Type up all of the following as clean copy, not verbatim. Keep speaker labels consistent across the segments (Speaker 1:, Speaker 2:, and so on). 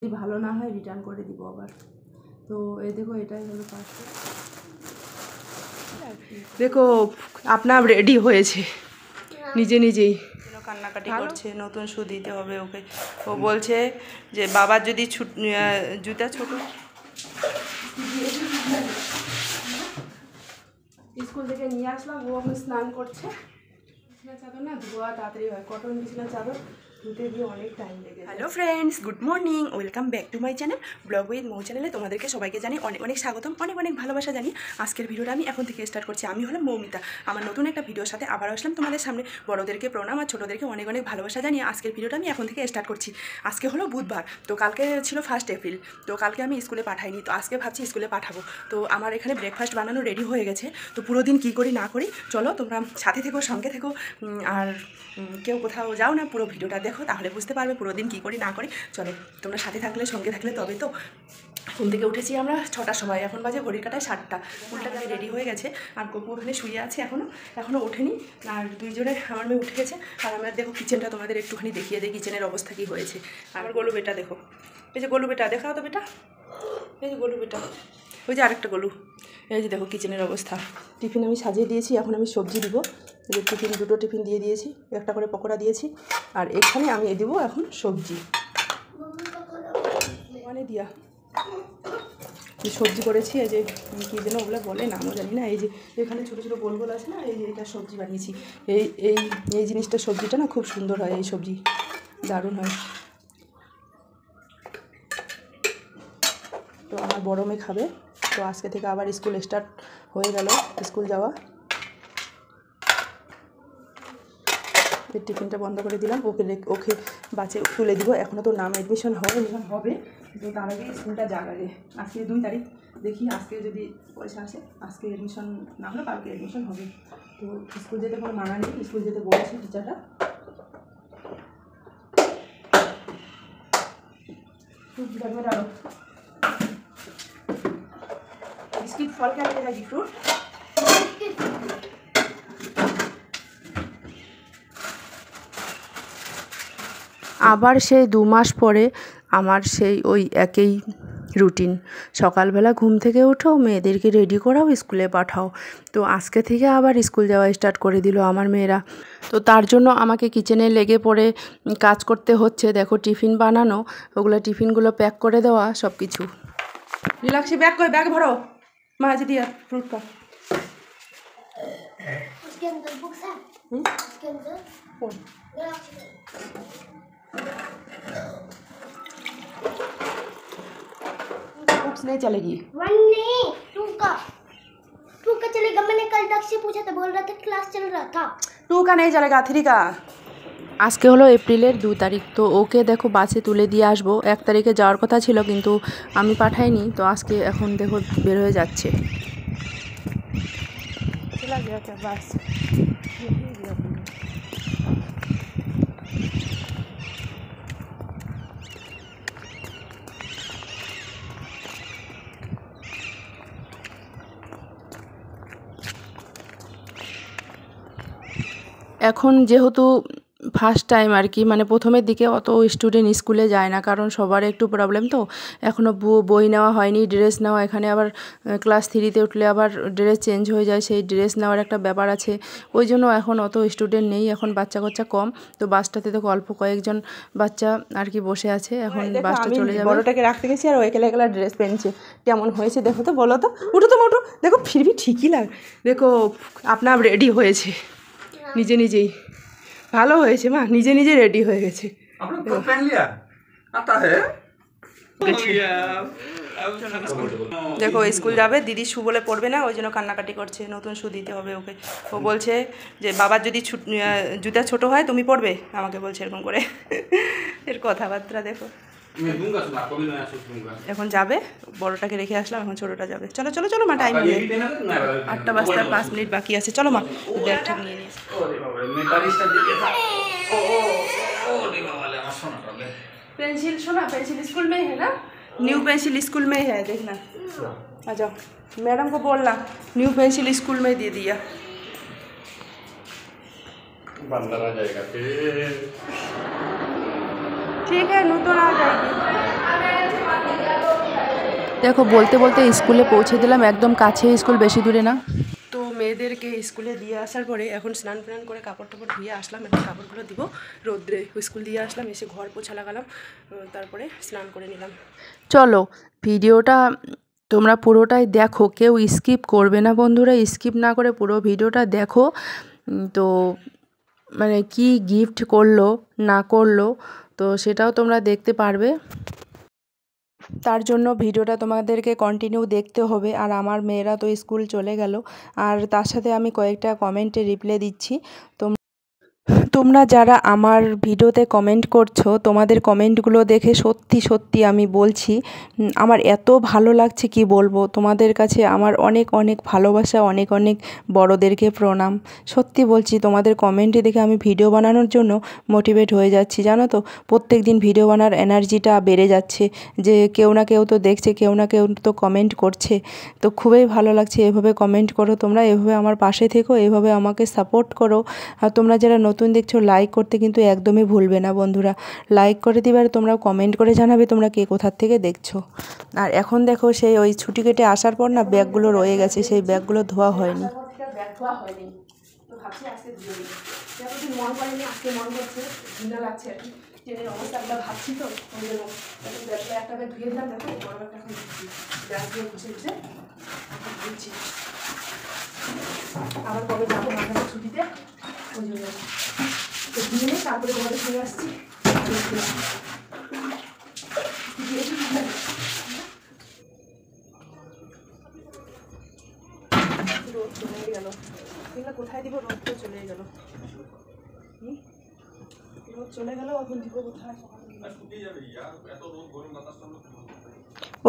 Speaker 1: যদি ভালো না হয় রিটার্ন করে দিব আবার। তো এই দেখো এটাই হলো পার্সেল। দেখো আপনার রেডি হয়েছে নিজে নিজেই, কান্নাকাটি করছে। নতুন শু দিতে হবে ওকে। ও বলছে যে বাবার যদি জুতা ছোট, স্কুল থেকে নিয়ে আসলাম, ও এখন স্নান করছে। বিছানা চাদর না ধোয়া তাড়াতাড়ি হয়, কটন বিছানা চাদর ধুতে গিয়ে অনেক টাইম লেগে। Hello friends, good morning, welcome back to my channel vlog with Mou চ্যানেলে তোমাদেরকে সবাইকে জানি অনেক অনেক স্বাগতম, অনেক অনেক ভালোবাসা জানি। আজকের ভিডিওটা আমি এখন থেকে স্টার্ট করছি। আমি হলাম মৌমিতা। আমার নতুন একটা ভিডিওর সাথে আবার আসলাম তোমাদের সামনে। বড়োদেরকে প্রণাম আর ছোটোদেরকে অনেক অনেক ভালোবাসা জানিয়ে আজকের ভিডিওটা আমি এখন থেকে স্টার্ট করছি। আজকে হলো বুধবার, তো কালকে ছিল 1 এপ্রিল। তো কালকে আমি স্কুলে পাঠাইনি, তো আজকে ভাবছি স্কুলে পাঠাবো। তো আমার এখানে ব্রেকফাস্ট বানানো রেডি হয়ে গেছে। তো পুরো দিন কী করি না করি চলো তোমরা সাথে থেকো, সঙ্গে থেকো। আর কেউ কোথাও যাও না, পুরো ভিডিওটা দেখো, তাহলে বুঝতে পারবে পুরো দিন কী করি না করি। চলো তোমরা সাথে থাকলে, সঙ্গে থাকলে তবে তো। ঘুম থেকে উঠেছি আমরা 6টার সময়, এখন বাজে ঘড়ির কাটায় 7টা। ফুলটা গায়ে রেডি হয়ে গেছে আর গপু ওখানে শুয়ে আছে, এখনও ওঠেনি। আর দুইজনে আমার মেয়ে উঠে গেছে। আর আমরা দেখো কিচেনটা তোমাদের একটুখানি দেখিয়ে দিই কিচেনের অবস্থা কী হয়েছে। আমার গোলু বেটা দেখো, এই যে গোলু বেটা, দেখাও তো বেটা, এই যে গোলু বেটা, ওই যে আরেকটা গোলু। এই যে দেখো কিচেনের অবস্থা। টিফিন আমি সাজিয়ে দিয়েছি, এখন আমি সবজি দিব। যে টিফিন, দুটো টিফিন দিয়ে দিয়েছি, একটা করে পকোড়া দিয়েছি। আর এখানে আমি দেবো এখন সবজি মানে দিয়া যে সবজি করেছি। এই যে কী যেন ওগুলো বলে, নামও জানি না। এই যে এখানে ছোটো ছোটো গোল গোল আছে না, এই যে এটা সবজি বানিয়েছি। এই এই এই জিনিসটা, সবজিটা না খুব সুন্দর হয়, এই সবজি দারুণ হয়। তো আমার বড় মেয়ে খাবে। তো আজকে থেকে আবার স্কুল স্টার্ট হয়ে গেল, স্কুল যাওয়া। এই টিফিনটা বন্ধ করে দিলাম, ওকে বাসে তুলে দিব। এখনও তো নাম অ্যাডমিশন হবে, কিন্তু তার আগে স্কুলটা যাবে। আজকে 2 তারিখ, দেখি আজকে যদি পয়সা আসে, আজকে অ্যাডমিশন না হলে কালকে অ্যাডমিশন হবে। তো স্কুল যেতে কোনো মানা নেই, স্কুল যেতে বলেছে টিচারটা। बिस्किट फल क्या लेके जाएगी, फ्रूट? আবার সেই 2 মাস পরে আমার সেই ওই একই রুটিন। সকালবেলা ঘুম থেকে উঠো, মেয়েদেরকে রেডি করাও, স্কুলে পাঠাও। তো আজকে থেকে আবার স্কুল যাওয়া স্টার্ট করে দিল আমার মেয়েরা। তো তার জন্য আমাকে কিচেনে লেগে পড়ে কাজ করতে হচ্ছে। দেখো টিফিন বানানো, ওগুলো টিফিনগুলো প্যাক করে দেওয়া, সব কিছু। রিল্যাক্সে बैग भरो, माँ जी दिया फ्रूट का।
Speaker 2: उसके अंदर बुक्स है, उसके अंदर
Speaker 1: कौन बुक्स नहीं चलेगी?
Speaker 2: 1 नहीं 2 का चलेगा। मैंने कल तक से पूछा था, बोल रहा था क्लास चल रहा था।
Speaker 1: 2 का नहीं चलेगा, 3 का। আজকে হলো এপ্রিলের 2 তারিখ। তো ওকে দেখো বাসে তুলে দিয়ে আসবো। 1 তারিখে যাওয়ার কথা ছিল, কিন্তু আমি পাঠাইনি। তো আজকে এখন দেখো বের হয়ে যাচ্ছে। বাস এখন যেহেতু ফার্স্ট টাইম আর কি, মানে প্রথমের দিকে অত স্টুডেন্ট স্কুলে যায় না, কারণ সবার একটু প্রবলেম। তো এখনও বই নেওয়া হয়নি, ড্রেস নেওয়া। এখানে আবার ক্লাস 3তে উঠলে আবার ড্রেস চেঞ্জ হয়ে যায়, সেই ড্রেস নেওয়ার একটা ব্যাপার আছে। ওই জন্য এখন অত স্টুডেন্ট নেই, এখন বাচ্চা কাচ্চা কম। তো বাসটাতে তো অল্প কয়েকজন বাচ্চা আর কি বসে আছে। এখন বাসটা চলে যাবে। বড়টাকে রাখতে গেছি আর ও একলা একলা ড্রেস পেনছে। কেমন হয়েছে দেখো তো, বলো তো। উঠো তো মোটো, দেখো ফিরবি ঠিকই লাগে। দেখো আপনার রেডি হয়েছে নিজে নিজেই। ভালো হয়েছে মা, নিজে নিজে রেডি হয়ে গেছে। দেখো স্কুল যাবে, দিদি শু বলে পড়বে না, ওই জন্য কান্নাকাটি করছে। নতুন শু দিতে হবে ওকে। ও বলছে যে বাবার যদি জুতা ছোট হয় তুমি পড়বে, আমাকে বলছে এরকম করে। এর কথাবার্তা দেখো। এখন যাবে, বড়টাকে রেখে আসলাম, এখন ছোটটা যাবে। চলো চলো চলো মা, টাইম নেই, 8টা বাজতে 5 মিনিট বাকি আছে। চলো মা, ব্যাগ ঠিক নিয়ে নিয়েছি। पेंसिल सुना, पेंसिल स्कूल में ही है ना, न्यू पेंसिल स्कूल में ही है, देखना। आ जाओ, मैडम को बोलना न्यू पेंसिल स्कूल में दे दिया। बंदर आ जाएगा फिर। ठीक है, नूतन आ जाएगी। দেখো বলতে বলতে স্কুলে পৌঁছে দিলাম, একদম কাছে স্কুল, বেশি দূরে না। তো মেয়েদেরকে স্কুলে দিয়ে আসার পরে এখন স্নান টান করে কাপড় টাপড় ধুয়ে আসলাম, এখন কাপড়গুলো দিব রোদ্রে। স্কুল দিয়ে আসলাম, এসে ঘর পোছা লাগালাম, তারপরে স্নান করে নিলাম। চলো ভিডিওটা তোমরা পুরোটাই দেখো, কেউ স্কিপ করবে না বন্ধুরা, স্কিপ না করে পুরো ভিডিওটা দেখো। তো মানে কি গিফট করলো না করলো তো সেটাও তোমরা দেখতে পারবে। তার জন্য ভিডিওটা তোমাদেরকে কন্টিনিউ দেখতে হবে। আর আমার মেয়েরা তো স্কুল চলে গেল, আর তার সাথে আমি কয়েকটা কমেন্টে রিপ্লাই দিচ্ছি। তোমরা যারা আমার ভিডিওতে কমেন্ট করছো, তোমাদের কমেন্টগুলো দেখে সত্যি সত্যি আমি বলছি আমার এত ভালো লাগছে কি বলবো। তোমাদের কাছে আমার অনেক অনেক ভালোবাসা, অনেক অনেক বড়োদেরকে প্রণাম। সত্যি বলছি, তোমাদের কমেন্টে দেখে আমি ভিডিও বানানোর জন্য মোটিভেট হয়ে যাচ্ছি, জানো তো। প্রত্যেক দিন ভিডিও বানার এনার্জিটা বেড়ে যাচ্ছে, যে কেউ না কেউ তো দেখছে, কেউ না কেউ তো কমেন্ট করছে। তো খুবই ভালো লাগছে। এভাবে কমেন্ট করো তোমরা, এভাবে আমার পাশে থেকো, এভাবে আমাকে সাপোর্ট করো। আর তোমরা যারা নতুন দেখছো, লাইক করতে কিন্তু একদমই ভুলবে না বন্ধুরা। লাইক করে দিবে, আর তোমরা কমেন্ট করে জানাবে তোমরা কে কোথার থেকে দেখছো। আর এখন দেখো সেই ওই ছুটি কেটে আসার পর না ব্যাগগুলো রয়ে গেছে, সেই ব্যাগগুলো ধোয়া হয়নি। ব্যাগ ধোয়া হয়নি, তো ভাবছি আজকে ধুয়ে দিই। এতদিন মন করেনি, আজকে মন করছে, ঘৃণা লাগছে আর কি। ট্রেনের অবস্থাগুলো ভাবছি তো ওই জন্য এখন ব্যাগটা একটা ব্যাগ ধুয়ে দিলাম। দেখো বড় ব্যাগটা এখন ব্যাগ দিয়ে ঘুষে ঘুষে দিচ্ছি। আবার কবে যাবো মাঝে ছুটিতে, ওই জন্য তো দিয়ে তারপরে তোমাদের ফিরে আসছি। রোদ চলে গেল, এগুলো কোথায় দিব? রোদ তো চলে গেল, রোদ চলে গেল, এখন দিব কোথায়?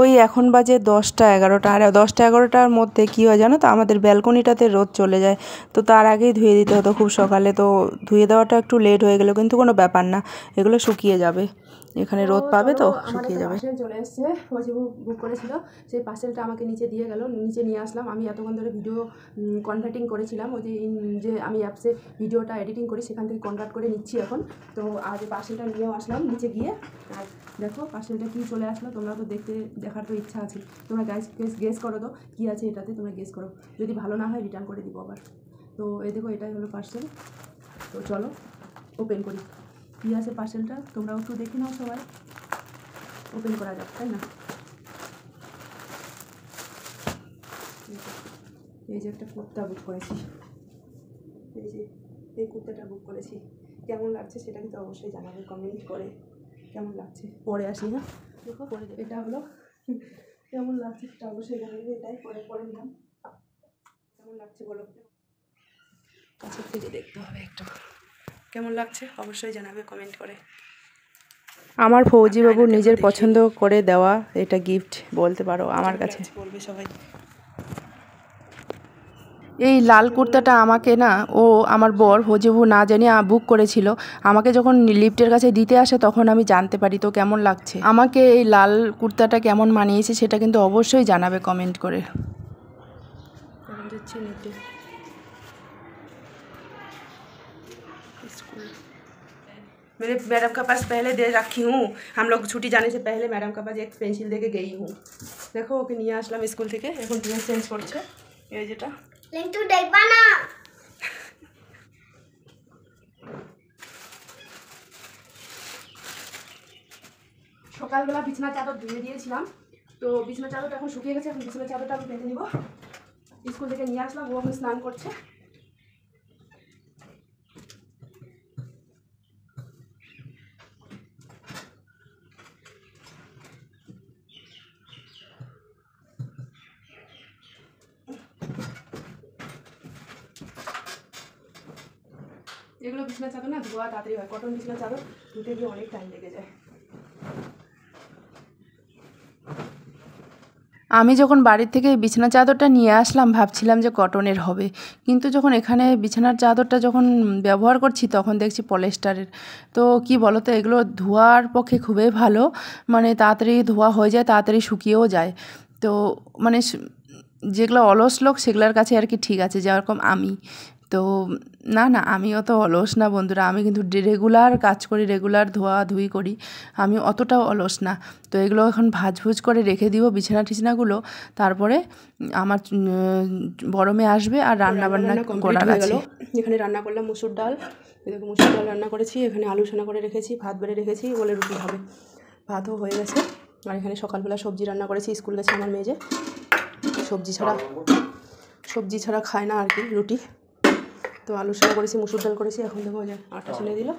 Speaker 1: ওই এখন বাজে 10টা 11টা, আর 10টা 11টার মধ্যে কী হয় জানো তো, আমাদের ব্যালকনিটাতে রোদ চলে যায়। তো তার আগেই ধুয়ে দিতে হতো খুব সকালে, তো ধুয়ে দেওয়াটা একটু লেট হয়ে গেলো, কিন্তু কোনো ব্যাপার না, এগুলো শুকিয়ে যাবে, এখানে রোদ পাবে তো শুকিয়ে যাবে। পার্সেল চলে এসছে, ও যে বুক করেছিল সেই পার্সেলটা আমাকে নিচে দিয়ে গেল, নিচে নিয়ে আসলাম। আমি এতক্ষণ ধরে ভিডিও কনভার্টিং করেছিলাম, ওই যে আমি অ্যাপসে ভিডিওটা এডিটিং করি সেখান থেকে কনভার্ট করে নিচ্ছি এখন। তো আজ পার্সেলটা নিয়েও আসলাম নিচে গিয়ে। আর দেখো পার্সেলটা কী চলে আসলো, তোমরা তো দেখার তো ইচ্ছা আছে। তোমরা গেস করো তো কী আছে এটাতে, তোমরা গেস করো, যদি ভালো না হয় রিটার্ন করে দিব আবার। তো এই দেখো এটাই হলো পার্সেল। তো চলো ওপেন করি, কী আছে পার্সেলটা তোমরাও একটু দেখে নাও সবাই। ওপেন করা যাক, তাই না? এই যে একটা কুর্তা বুক করেছি, এই যে এই কুর্তাটা বুক করেছি। কেমন লাগছে সেটা কিন্তু অবশ্যই জানাবে কমেন্ট করে, কেমন লাগছে। পরে আসি, হ্যাঁ দেখো পরে এটা হলো, কেমন লাগছে সেটা অবশ্যই জানাবে। এটাই পরে নিলাম, কেমন লাগছে বলো, কাছের থেকে দেখতে হবে একটু, কেমন লাগছে অবশ্যই জানাবে কমেন্ট করে। আমার ফৌজিবাবু নিজের পছন্দ করে দেওয়া এটা গিফট বলতে পারো আমার কাছে, বলবে সবাই। এই লাল কুর্তাটা আমাকে না ও আমার বর ফৌজিবাবু না জানিয়ে বুক করেছিল। আমাকে যখন লিফটের কাছে দিতে আসে তখন আমি জানতে পারি। তো কেমন লাগছে আমাকে এই লাল কুর্তাটা, কেমন মানিয়েছে সেটা কিন্তু অবশ্যই জানাবে কমেন্ট করে। मेरे मैडम का पास पहले दे रखी हूँ, हम लोग छुट्टी जाने से पहले मैडम का पास एक पेंसिल दे के गई हूँ। देखो ওকে নিয়ে আসলাম স্কুল থেকে, এখন ড্রেস চেঞ্জ করছে। এই যেটা
Speaker 2: লিংটু দেখবা না,
Speaker 1: সকালবেলা বিছানা চাদর ধুয়ে দিয়েছিলাম, তো বিছানা চাদরটা এখন শুকিয়ে গেছে। এখন বিছানা চাদরটা আমি পেতে নিব। স্কুল থেকে নিয়ে আসলাম, ও এখন স্নান করছে। এগুলো বিছানা চাদর না ধোয়া তাড়াতাড়ি হয়, কটন বিছানা চাদর ধুতে গিয়ে অনেক টাইম লেগে যায়। আমি যখন বাড়ির থেকে বিছানা চাদরটা নিয়ে আসলাম ভাবছিলাম যে কটনের হবে, কিন্তু যখন এখানে বিছানার চাদরটা যখন ব্যবহার করছি তখন দেখছি পলিস্টারের। তো কি বলো তো, এগুলো ধোয়ার পক্ষে খুবই ভালো, মানে তাড়াতাড়ি ধোয়া হয়ে যায়, তাড়াতাড়ি শুকিয়েও যায়। তো মানে যেগুলো অলস লোক সেগুলোর কাছে আর কি ঠিক আছে, যেরকম আমি। তো না আমিও তো অলস না বন্ধুরা, আমি কিন্তু রেগুলার কাজ করি, রেগুলার ধোয়াধুয়ি করি, আমি অতটাও অলস না। তো এগুলো এখন ভাজভুজ করে রেখে দিব বিছানা টিছানাগুলো, তারপরে আমার বড় মেয়ে আসবে আর রান্নাবান্না করার আছে। এখানে রান্না করলাম মুসুর ডাল, এদিকে মুসুর ডাল রান্না করেছি, এখানে আলু সোনা করে রেখেছি, ভাত বেড়ে রেখেছি, বলে রুটি হবে, ভাতও হয়ে গেছে। আর এখানে সকালবেলা সবজি রান্না করেছি, স্কুল গেছে আমার মেয়ে, যে সবজি ছাড়া খায় না আর কি রুটি। তো আলু সোনা করেছি, মুসুর ডাল করেছি, এখন দেখো যে আটা ছেনে দিল,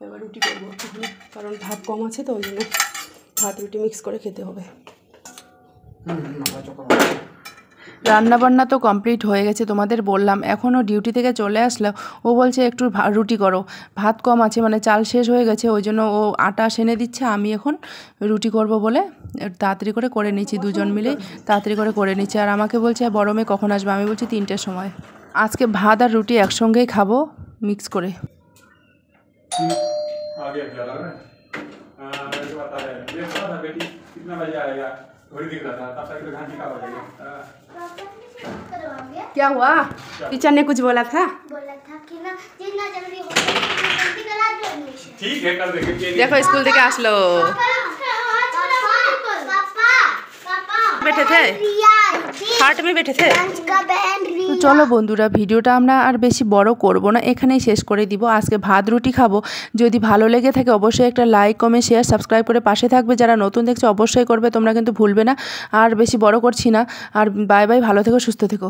Speaker 1: এবার রুটি করবো ওখানে, কারণ ভাত কম আছে তো ওই জন্য ভাত রুটি মিক্স করে খেতে হবে। রান্নাবান্না তো কমপ্লিট হয়ে গেছে, তোমাদের বললাম। এখনও ডিউটি থেকে চলে আসলো, ও বলছে একটু রুটি করো, ভাত কম আছে, মানে চাল শেষ হয়ে গেছে, ওই জন্য ও আটা সেনে দিচ্ছে, আমি এখন রুটি করব বলে তাড়াতাড়ি করে নিচ্ছি, দুজন মিলেই তাড়াতাড়ি করে নিচ্ছি। আর আমাকে বলছে বড় মেয়ে কখন আসবে, আমি বলছি 3টের সময়। আজকে ভাত আর রুটি একসঙ্গেই খাবো মিক্স করে। क्या हुआ? टीचर ने कुछ बोला था
Speaker 2: कि ना जितना जल्दी हो जल्दी करा दो एडमिशन।
Speaker 3: ठीक है कर देंगे।
Speaker 1: देखो स्कूल থেকে আসলো, बैठे थे हार्ट में बैठे थे। তো চলো বন্ধুরা, ভিডিওটা আমরা আর বেশি বড় করব না, এখানেই শেষ করে দিব। আজকে ভাত রুটি খাবো, যদি ভালো লেগে থাকে অবশ্যই একটা লাইক কমেন্ট শেয়ার সাবস্ক্রাইব করে পাশে থাকবে, যারা নতুন দেখছো অবশ্যই করবে, তোমরা কিন্তু ভুলবে না। আর বেশি বড় করছি না, আর বাই বাই, ভালো থেকো সুস্থ থেকো।